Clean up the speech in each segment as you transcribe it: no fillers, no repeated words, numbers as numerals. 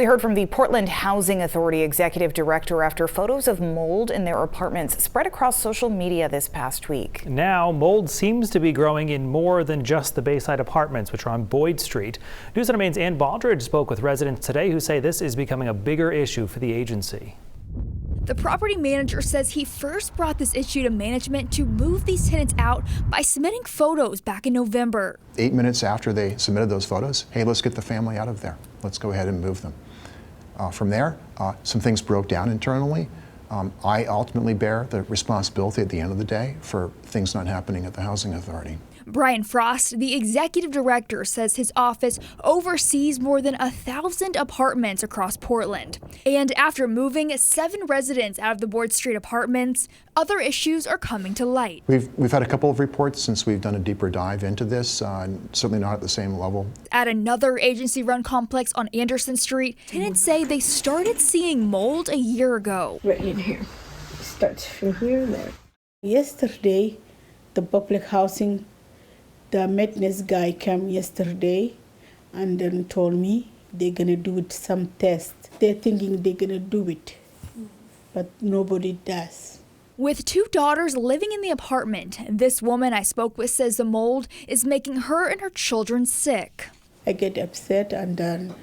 We heard from the Portland Housing Authority executive director after photos of mold in their apartments spread across social media this past week. Now, mold seems to be growing in more than just the Bayside apartments, which are on Boyd Street. News on Main's Ann Baldridge spoke with residents today who say this is becoming a bigger issue for the agency. The property manager says he first brought this issue to management to move these tenants out by submitting photos back in November. 8 minutes after they submitted those photos, hey, let's get the family out of there. Let's go ahead and move them. From there, some things broke down internally. I ultimately bear the responsibility at the end of the day for things not happening at the Housing Authority. Brian Frost, the executive director, says his office oversees more than 1,000 apartments across Portland. And after moving 7 residents out of the Boyd Street apartments, other issues are coming to light. We've had a couple of reports since we've done a deeper dive into this, certainly not at the same level. At another agency-run complex on Anderson Street, tenants say they started seeing mold a year ago. Right in here. It starts from here and there. Yesterday, the public housing, the maintenance guy came yesterday and then told me they're gonna do some test. They're thinking they're gonna do it, but nobody does. With 2 daughters living in the apartment, this woman I spoke with says the mold is making her and her children sick. I get upset and then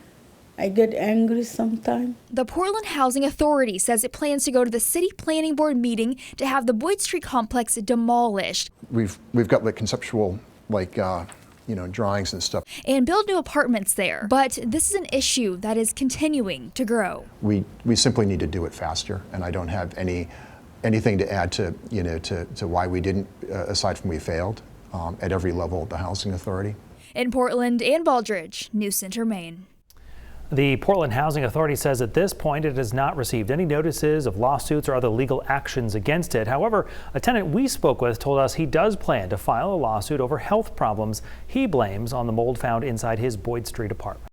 I get angry sometimes. The Portland Housing Authority says it plans to go to the City Planning Board meeting to have the Boyd Street complex demolished. We've got like conceptual drawings and stuff. And build new apartments there. But this is an issue that is continuing to grow. We simply need to do it faster, and I don't have anything to add to why we didn't, aside from we failed at every level of the Housing Authority. In Portland, Ann Baldridge, News Center, Maine. The Portland Housing Authority says at this point it has not received any notices of lawsuits or other legal actions against it. However, a tenant we spoke with told us he does plan to file a lawsuit over health problems he blames on the mold found inside his Boyd Street apartment.